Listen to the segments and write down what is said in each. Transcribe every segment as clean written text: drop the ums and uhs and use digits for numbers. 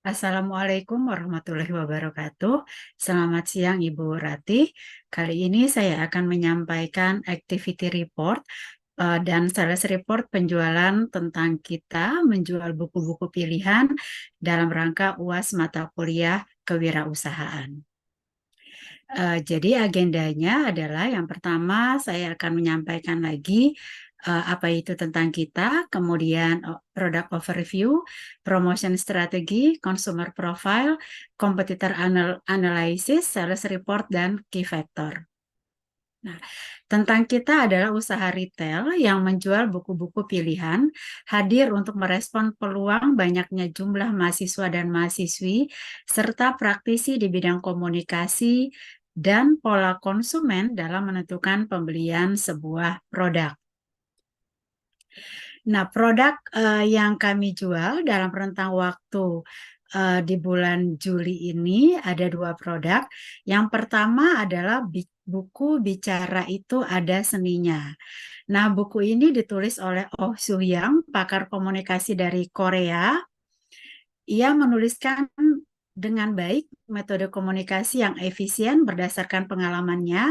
Assalamualaikum warahmatullahi wabarakatuh. Selamat siang Ibu Rati. Kali ini saya akan menyampaikan activity report dan sales report penjualan tentang kita menjual buku-buku pilihan dalam rangka UAS mata kuliah kewirausahaan. Jadi agendanya adalah yang pertama saya akan menyampaikan lagi apa itu tentang kita, kemudian product overview, promotion strategi, consumer profile, competitor analysis, sales report, dan key factor. Nah, tentang kita adalah usaha retail yang menjual buku-buku pilihan, hadir untuk merespon peluang banyaknya jumlah mahasiswa dan mahasiswi, serta praktisi di bidang komunikasi dan pola konsumen dalam menentukan pembelian sebuah produk. Nah, produk yang kami jual dalam rentang waktu di bulan Juli ini ada 2 produk. Yang pertama adalah buku Bicara Itu Ada Seninya. Nah, buku ini ditulis oleh Oh Soo-young, pakar komunikasi dari Korea. Ia menuliskan dengan baik metode komunikasi yang efisien berdasarkan pengalamannya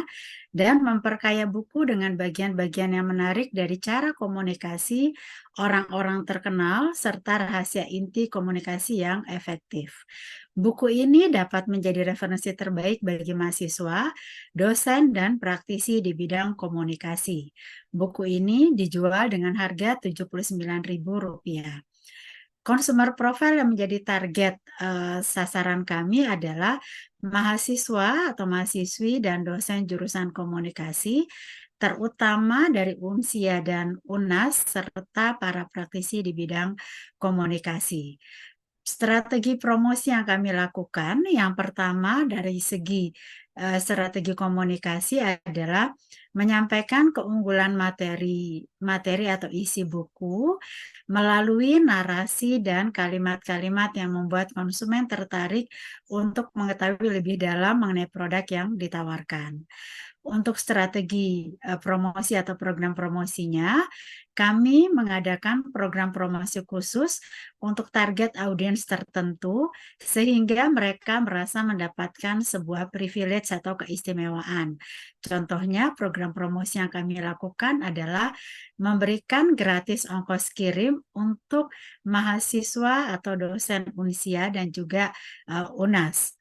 dan memperkaya buku dengan bagian-bagian yang menarik dari cara komunikasi orang-orang terkenal serta rahasia inti komunikasi yang efektif. Buku ini dapat menjadi referensi terbaik bagi mahasiswa, dosen, dan praktisi di bidang komunikasi. Buku ini dijual dengan harga Rp79.000. Consumer profile yang menjadi target sasaran kami adalah mahasiswa atau mahasiswi dan dosen jurusan komunikasi, terutama dari UNSIA dan UNAS, serta para praktisi di bidang komunikasi. Strategi promosi yang kami lakukan, yang pertama dari segi strategi komunikasi adalah menyampaikan keunggulan materi atau isi buku melalui narasi dan kalimat-kalimat yang membuat konsumen tertarik untuk mengetahui lebih dalam mengenai produk yang ditawarkan. Untuk strategi promosi atau program promosinya, kami mengadakan program promosi khusus untuk target audiens tertentu sehingga mereka merasa mendapatkan sebuah privilege atau keistimewaan. Contohnya, program promosi yang kami lakukan adalah memberikan gratis ongkos kirim untuk mahasiswa atau dosen Unsia dan juga UNAS.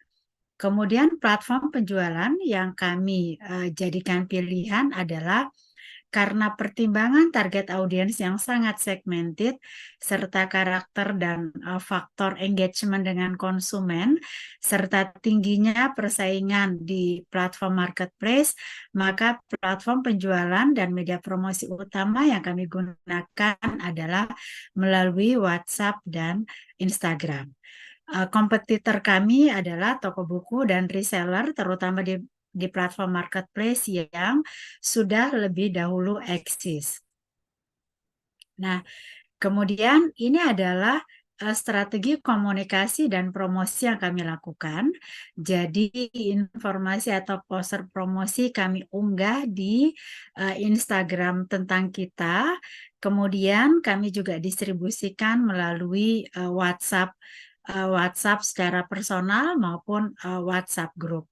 Kemudian platform penjualan yang kami jadikan pilihan adalah karena pertimbangan target audiens yang sangat segmented serta karakter dan faktor engagement dengan konsumen serta tingginya persaingan di platform marketplace, maka platform penjualan dan media promosi utama yang kami gunakan adalah melalui WhatsApp dan Instagram. Kompetitor kami adalah toko buku dan reseller, terutama di platform marketplace yang sudah lebih dahulu eksis. Nah, kemudian ini adalah strategi komunikasi dan promosi yang kami lakukan. Jadi informasi atau poster promosi kami unggah di Instagram tentang kita. Kemudian kami juga distribusikan melalui WhatsApp secara personal maupun WhatsApp group.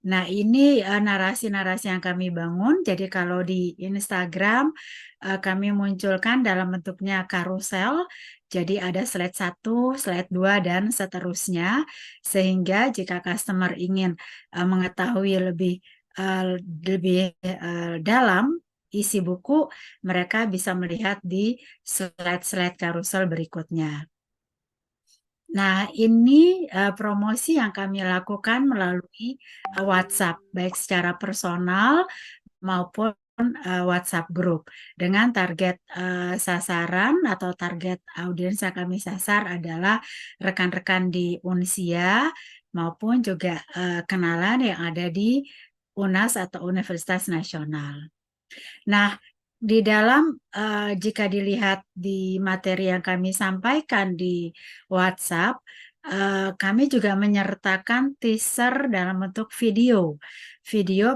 Nah, ini narasi-narasi yang kami bangun. Jadi kalau di Instagram kami munculkan dalam bentuknya karusel. Jadi ada slide 1, slide 2, dan seterusnya. Sehingga jika customer ingin mengetahui lebih dalam isi buku, mereka bisa melihat di slide-slide karusel berikutnya. Nah, ini promosi yang kami lakukan melalui WhatsApp, baik secara personal maupun WhatsApp group. Dengan target sasaran atau target audiens yang kami sasar adalah rekan-rekan di Unsia maupun juga kenalan yang ada di UNAS atau Universitas Nasional. Nah, di dalam jika dilihat di materi yang kami sampaikan di WhatsApp, kami juga menyertakan teaser dalam bentuk video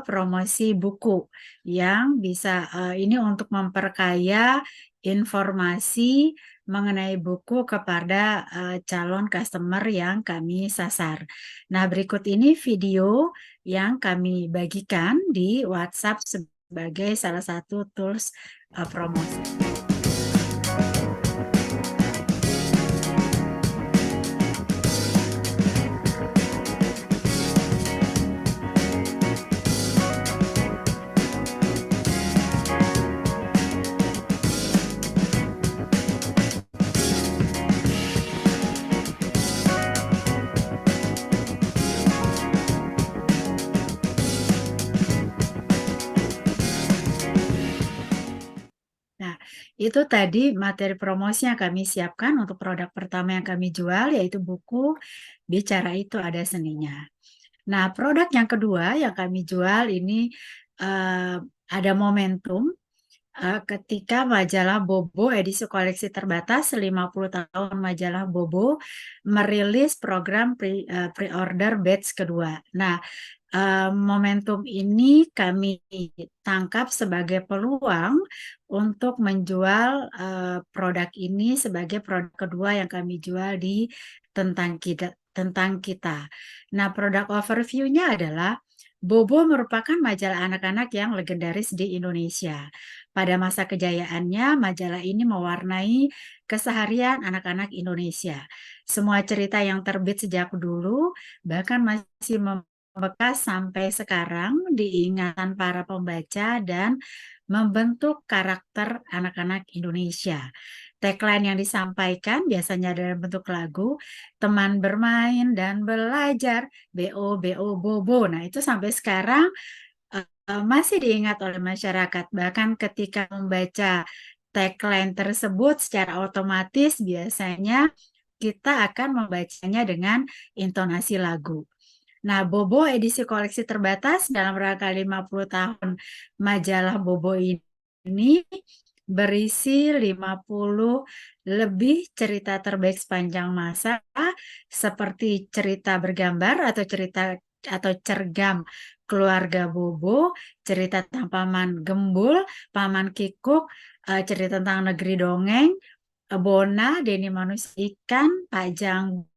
promosi buku yang bisa ini untuk memperkaya informasi mengenai buku kepada calon customer yang kami sasar. Nah, berikut ini video yang kami bagikan di WhatsApp sebagai salah satu tools promosi. Nah, itu tadi materi promosi yang kami siapkan untuk produk pertama yang kami jual, yaitu buku Bicara Itu Ada Seninya. Nah, produk yang kedua yang kami jual ini ada momentum ketika majalah Bobo edisi koleksi terbatas 50 tahun majalah Bobo merilis program pre-order batch kedua. Nah, momentum ini kami tangkap sebagai peluang untuk menjual produk ini sebagai produk kedua yang kami jual di tentang kita. Nah, produk overview-nya adalah Bobo merupakan majalah anak-anak yang legendaris di Indonesia. Pada masa kejayaannya, majalah ini mewarnai keseharian anak-anak Indonesia. Semua cerita yang terbit sejak dulu bahkan masih membekas sampai sekarang di ingatan para pembaca dan membentuk karakter anak-anak Indonesia. Tagline yang disampaikan biasanya dalam bentuk lagu, teman bermain dan belajar, BO, BO, Bobo. Nah, itu sampai sekarang masih diingat oleh masyarakat. Bahkan ketika membaca tagline tersebut secara otomatis biasanya kita akan membacanya dengan intonasi lagu. Nah, Bobo edisi koleksi terbatas dalam rangka 50 tahun majalah Bobo ini berisi 50 lebih cerita terbaik sepanjang masa seperti cerita bergambar atau cergam keluarga Bobo, cerita tentang Paman Gembul, Paman Kikuk, cerita tentang negeri dongeng, Bona, Denny Manusia Ikan, Pak Jang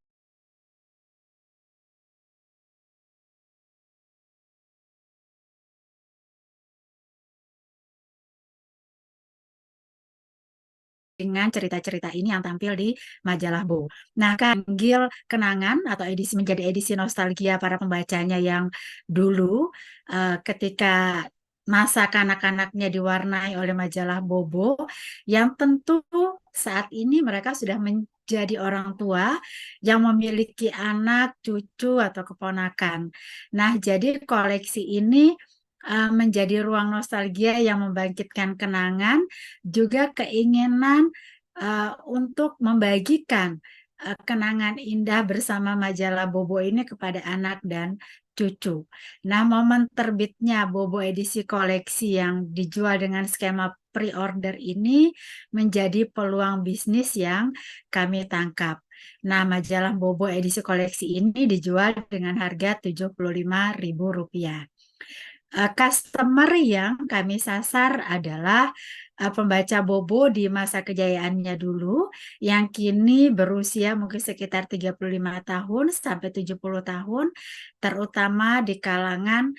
dengan cerita-cerita ini yang tampil di majalah Bo. Nah, Kanggil Kenangan atau menjadi edisi nostalgia para pembacanya yang dulu ketika masa kanak-kanaknya diwarnai oleh majalah Bobo yang tentu saat ini mereka sudah menjadi orang tua yang memiliki anak, cucu atau keponakan. Nah, jadi koleksi ini menjadi ruang nostalgia yang membangkitkan kenangan, juga keinginan untuk membagikan kenangan indah bersama majalah Bobo ini kepada anak dan cucu. Nah, momen terbitnya Bobo edisi koleksi yang dijual dengan skema pre-order ini menjadi peluang bisnis yang kami tangkap. Nah, majalah Bobo edisi koleksi ini dijual dengan harga Rp75.000. Customer yang kami sasar adalah pembaca Bobo di masa kejayaannya dulu yang kini berusia mungkin sekitar 35 tahun sampai 70 tahun, terutama di kalangan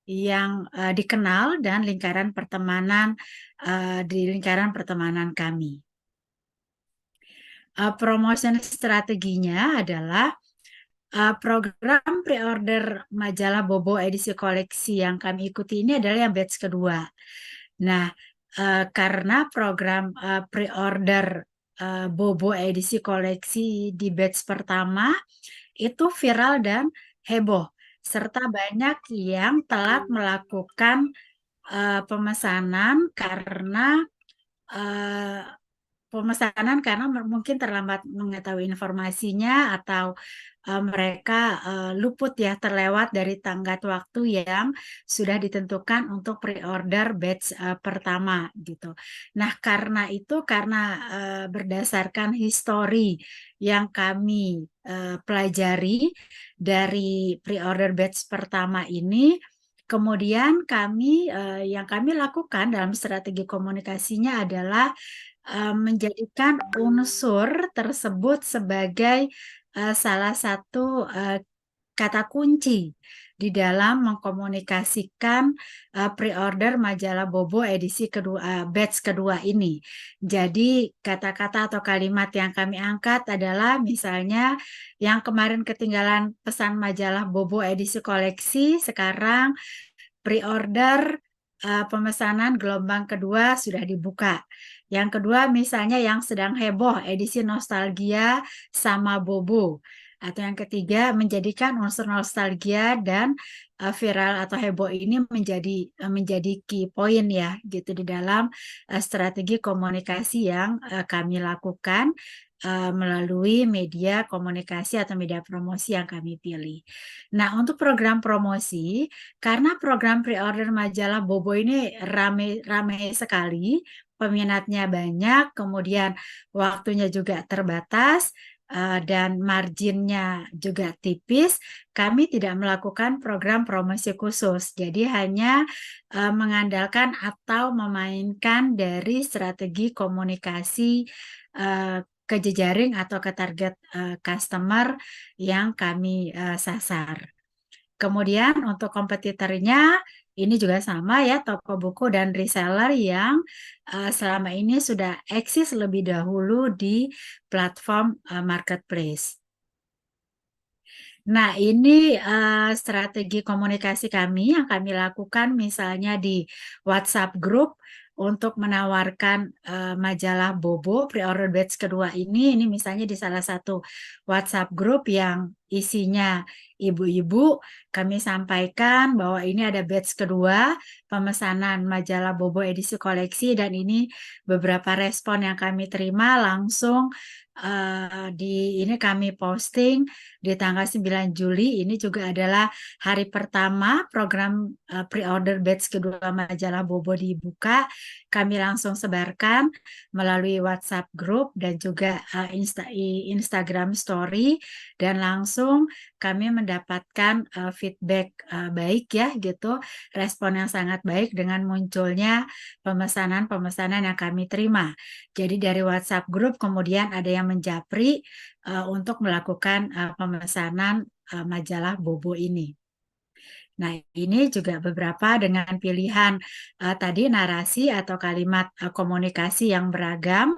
yang dikenal dan di lingkaran pertemanan kami. Promotion strateginya adalah program pre-order majalah Bobo edisi koleksi yang kami ikuti ini adalah yang batch kedua. Nah, karena program pre-order Bobo edisi koleksi di batch pertama itu viral dan heboh, serta banyak yang telah melakukan pemesanan karena pemesanan karena mungkin terlambat mengetahui informasinya atau mereka luput ya terlewat dari tenggat waktu yang sudah ditentukan untuk pre-order batch pertama gitu. Nah, karena itu berdasarkan histori yang kami pelajari dari pre-order batch pertama ini, kemudian yang kami lakukan dalam strategi komunikasinya adalah menjadikan unsur tersebut sebagai salah satu kata kunci di dalam mengkomunikasikan pre-order majalah Bobo edisi kedua, batch kedua ini. Jadi kata-kata atau kalimat yang kami angkat adalah misalnya yang kemarin ketinggalan pesan majalah Bobo edisi koleksi, sekarang pre-order pemesanan gelombang kedua sudah dibuka. Yang kedua misalnya yang sedang heboh edisi nostalgia sama Bobo. Atau yang ketiga menjadikan unsur nostalgia dan viral atau heboh ini menjadi key point ya gitu di dalam strategi komunikasi yang kami lakukan melalui media komunikasi atau media promosi yang kami pilih. Nah, untuk program promosi, karena program pre-order majalah Bobo ini rame sekali, peminatnya banyak, kemudian waktunya juga terbatas, dan marginnya juga tipis, kami tidak melakukan program promosi khusus. Jadi hanya mengandalkan atau memainkan dari strategi komunikasi ke jejaring atau ke target customer yang kami sasar. Kemudian untuk kompetitornya ini juga sama ya, toko buku dan reseller yang selama ini sudah eksis lebih dahulu di platform marketplace. Nah, ini strategi komunikasi kami yang kami lakukan misalnya di WhatsApp group untuk menawarkan majalah Bobo pre-order batch kedua ini misalnya di salah satu WhatsApp group yang isinya ibu-ibu, kami sampaikan bahwa ini ada batch kedua pemesanan majalah Bobo edisi koleksi dan ini beberapa respon yang kami terima langsung ini kami posting di tanggal 9 Juli. Ini juga adalah hari pertama program pre-order batch kedua majalah Bobo dibuka. Kami langsung sebarkan melalui WhatsApp group dan juga Instagram story dan langsung kami mendapatkan feedback baik ya gitu, respon yang sangat baik dengan munculnya pemesanan-pemesanan yang kami terima. Jadi dari WhatsApp group kemudian ada yang menjapri untuk melakukan pemesanan majalah Bobo ini. Nah, ini juga beberapa dengan pilihan tadi narasi atau kalimat komunikasi yang beragam.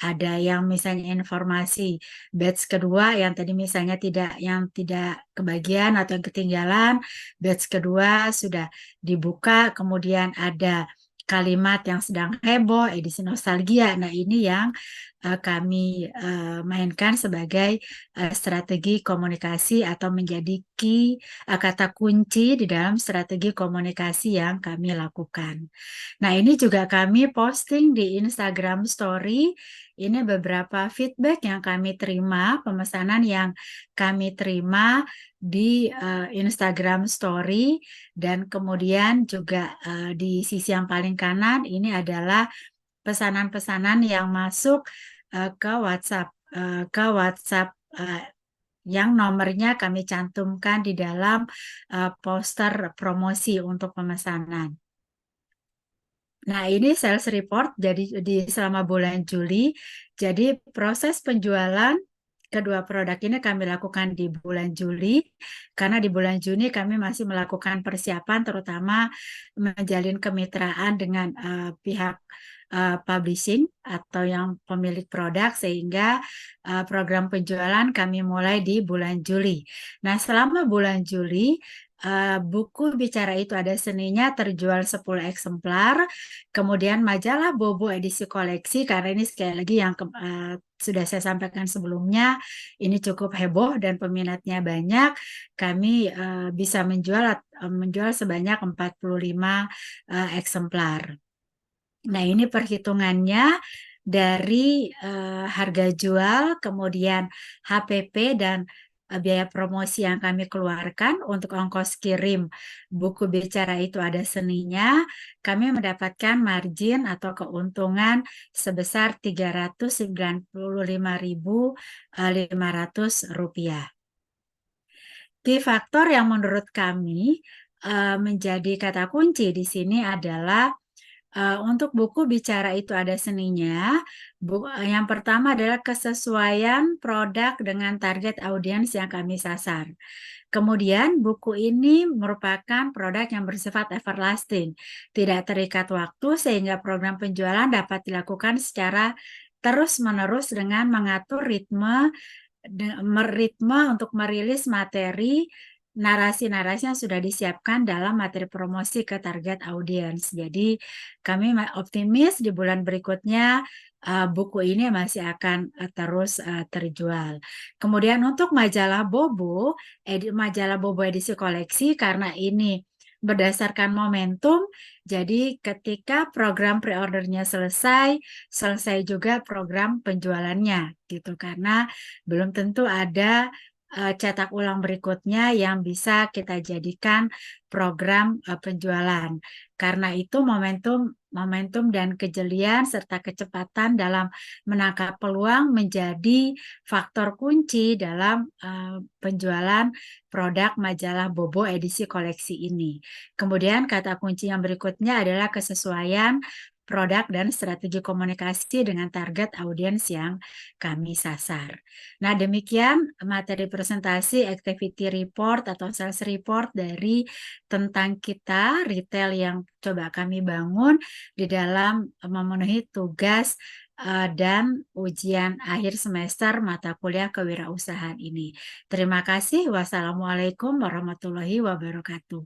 Ada yang misalnya informasi batch kedua yang tadi misalnya yang tidak kebagian atau yang ketinggalan, batch kedua sudah dibuka, kemudian ada kalimat yang sedang heboh, edisi nostalgia. Nah, ini yang kami mainkan sebagai strategi komunikasi atau menjadi kata kunci di dalam strategi komunikasi yang kami lakukan. Nah, ini juga kami posting di Instagram Story. Ini beberapa feedback yang kami terima, pemesanan yang kami terima di Instagram Story, dan kemudian juga di sisi yang paling kanan ini adalah pesanan-pesanan yang masuk ke WhatsApp yang nomornya kami cantumkan di dalam poster promosi untuk pemesanan. Nah, ini sales report jadi selama bulan Juli. Jadi proses penjualan kedua produk ini kami lakukan di bulan Juli, karena di bulan Juni kami masih melakukan persiapan terutama menjalin kemitraan dengan pihak publishing atau yang pemilik produk, sehingga program penjualan kami mulai di bulan Juli. Nah, selama bulan Juli buku Bicara Itu Ada Seninya terjual 10 eksemplar. Kemudian majalah Bobo edisi koleksi, karena ini sekali lagi yang sudah saya sampaikan sebelumnya, ini cukup heboh dan peminatnya banyak. Kami bisa menjual sebanyak 45 eksemplar. Nah, ini perhitungannya dari harga jual, kemudian HPP dan biaya promosi yang kami keluarkan untuk ongkos kirim buku bicara itu ada seninya, kami mendapatkan margin atau keuntungan sebesar Rp395.500. Key faktor yang menurut kami menjadi kata kunci di sini adalah untuk buku bicara itu ada seninya. Yang pertama adalah kesesuaian produk dengan target audiens yang kami sasar. Kemudian buku ini merupakan produk yang bersifat everlasting, tidak terikat waktu sehingga program penjualan dapat dilakukan secara terus-menerus dengan mengatur ritme untuk merilis materi narasi-narasi yang sudah disiapkan dalam materi promosi ke target audiens. Jadi kami optimis di bulan berikutnya buku ini masih akan terus terjual. Kemudian untuk majalah Bobo edisi koleksi karena ini berdasarkan momentum, jadi ketika program pre-ordernya selesai juga program penjualannya gitu karena belum tentu ada cetak ulang berikutnya yang bisa kita jadikan program penjualan. Karena itu momentum dan kejelian serta kecepatan dalam menangkap peluang menjadi faktor kunci dalam penjualan produk majalah Bobo edisi koleksi ini. Kemudian kata kunci yang berikutnya adalah kesesuaian produk dan strategi komunikasi dengan target audiens yang kami sasar. Nah, demikian materi presentasi activity report atau sales report dari tentang kita retail yang coba kami bangun di dalam memenuhi tugas dan ujian akhir semester mata kuliah kewirausahaan ini. Terima kasih. Wassalamualaikum warahmatullahi wabarakatuh.